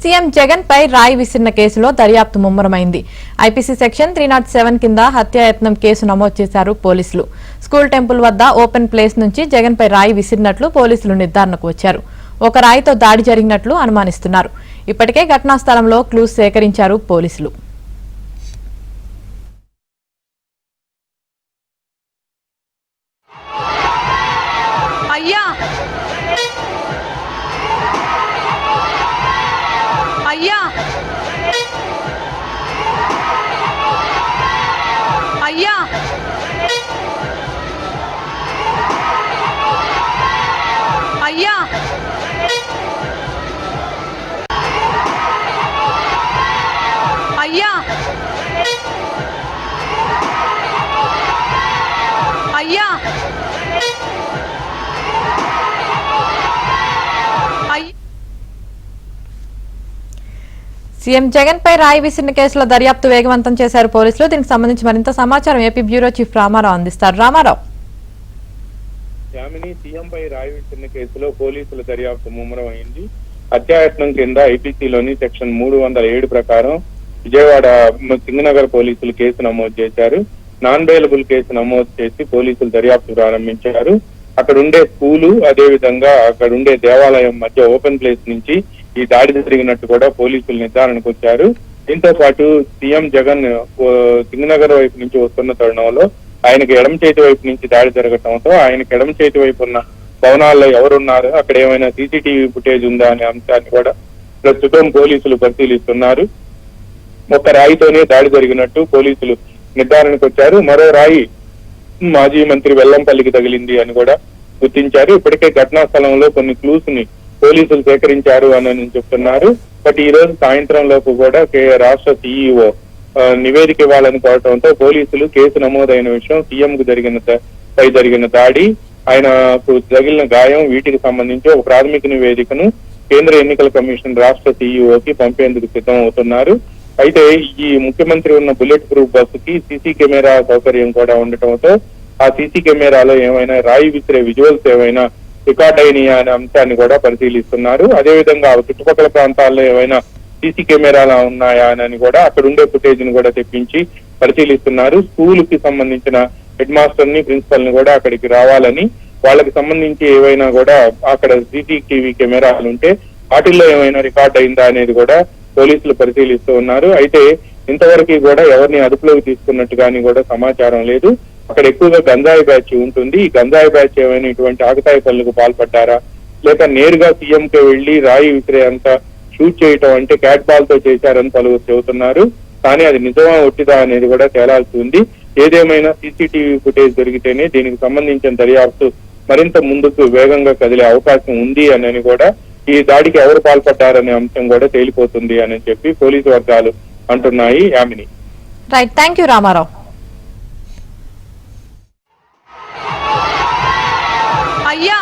CM Jagan పై రాయి విసిరిన కేసులో దర్యాప్తు ముమ్మరమైంది. ఐపీసీ సెక్షన్ 307 కింద హత్యాయత్నం కేసు నమోదు చేశారు పోలీసులు. స్కూల్ టెంపుల్ వద్ద ఓపెన్ ప్లేస్ నుంచి జగన్ పై రాయి విసిరినట్లు పోలీసులు నిర్ధారణకు వచ్చారు. ఒక రాయితో దాడి జరిగినట్లు అనుమానిస్తున్నారు. ఇప్పటికే ఘటనా స్థలంలో క్లూస్ సేకరించారు పోలీసులు. అయ్యా అయ్యా అయ్యా అయ్యా అయ్యా అయ్యా సీఎం జగన్ పై రాయి విసిరిన కేసులో దర్యాప్తు వేగవంతం చేశారు పోలీసులు. దీనికి సంబంధించి మరింత సమాచారం ఏపీ బ్యూరో చీఫ్ రామారావు అందిస్తారు. రామారావు. సీఎం పై రాయి విసిరిన కేసులో పోలీసుల దర్యాప్తు ముమ్మరం అయింది. హత్యాయత్నం కింద ఐపీసీలోని సెక్షన్ 307 ప్రకారం విజయవాడ సింగనగర్ పోలీసులు కేసు నమోదు చేశారు. నాన్ బెయిలబుల్ కేసు నమోదు చేసి పోలీసులు దర్యాప్తు ప్రారంభించారు. అక్కడ ఉండే స్కూలు, అదే విధంగా అక్కడ ఉండే దేవాలయం మధ్య ఓపెన్ ప్లేస్ నుంచి ఈ దాడి జరిగినట్టు కూడా పోలీసులు నిర్ధారణకు వచ్చారు. దీంతో పాటు సీఎం జగన్ సింగనగర్ వైపు నుంచి వస్తున్న తరుణంలో ఆయనకు ఎడమ చేతి వైపు నుంచి దాడి జరగటంతో ఆయనకు ఎడమ చేతి వైపు ఉన్న భవనాల్లో ఎవరున్నారు, అక్కడ ఏమైనా సీసీటీవీ ఫుటేజ్ ఉందా అనే అంశాన్ని కూడా ప్రస్తుతం పోలీసులు పరిశీలిస్తున్నారు. ఒక రాయితోనే దాడి జరిగినట్టు పోలీసులు నిర్ధారణకు వచ్చారు. మరో రాయి మాజీ మంత్రి వెల్లంపల్లికి తగిలింది అని కూడా గుర్తించారు. ఇప్పటికే ఘటనా స్థలంలో కొన్ని క్లూస్ ని పోలీసులు సేకరించారు అని చెప్తున్నారు. బట్ ఈ రోజు సాయంత్రం లోపు కూడా రాష్ట్ర సీఈఓ నివేదిక ఇవ్వాలని కోరటంతో పోలీసులు కేసు నమోదైన విషయం, సీఎం కు జరిగిన దాడి, ఆయనకు తగిలిన గాయం, వీటికి సంబంధించి ఒక ప్రాథమిక నివేదికను కేంద్ర ఎన్నికల కమిషన్ రాష్ట్ర సీఈఓకి పంపేందుకు సిద్ధం అవుతున్నారు. అయితే ఈ ముఖ్యమంత్రి ఉన్న బుల్లెట్ ప్రూఫ్ బస్సుకి సీసీ కెమెరా సౌకర్యం కూడా ఉండటంతో ఆ సీసీ కెమెరాలో ఏమైనా రాయి విసిరే విజువల్స్ ఏమైనా రికార్డ్ అయినాయా అనే అంశాన్ని కూడా పరిశీలిస్తున్నారు. అదేవిధంగా చుట్టుపక్కల ప్రాంతాల్లో ఏమైనా సీసీ కెమెరాలు ఉన్నాయా అని కూడా అక్కడ ఉండే ఫుటేజ్ ని కూడా తెప్పించి పరిశీలిస్తున్నారు. స్కూల్ కి సంబంధించిన హెడ్ మాస్టర్ ని, ప్రిన్సిపల్ ని కూడా అక్కడికి రావాలని, వాళ్ళకి సంబంధించి ఏవైనా కూడా అక్కడ సీసీటీవీ కెమెరాలు ఉంటే వాటిల్లో ఏమైనా రికార్డ్ అయిందా అనేది కూడా పోలీసులు పరిశీలిస్తూ ఉన్నారు. అయితే ఇంతవరకు కూడా ఎవరిని అదుపులోకి తీసుకున్నట్టు కానీ కూడా సమాచారం లేదు. అక్కడ ఎక్కువగా గంజాయి బ్యాచ్ ఉంటుంది. ఈ గంజాయి బ్యాచ్ ఏమైనా ఇటువంటి ఆకతాయి పనులకు పాల్పడ్డారా, లేక నేరుగా సీఎం కి వెళ్లి రాయి విసిరే అంత షూట్ చేయటం అంటే క్యాట్ బాల్ తో చేశారని పలువురు చెబుతున్నారు. కానీ అది నిజమా ఒట్టిదా అనేది కూడా తేలాల్సి ఉంది. ఏదేమైనా సీసీటీవీ ఫుటేజ్ దొరికితేనే దీనికి సంబంధించిన దర్యాప్తు మరింత ముందుకు వేగంగా కదిలే అవకాశం ఉంది అని కూడా, ఈ దాడికి ఎవరు పాల్పడ్డారనే అంశం కూడా తేలిపోతుంది అని చెప్పి పోలీసు వర్గాలు అంటున్నాయి. Yamini. Right, thank you Ramarao. అయ్యా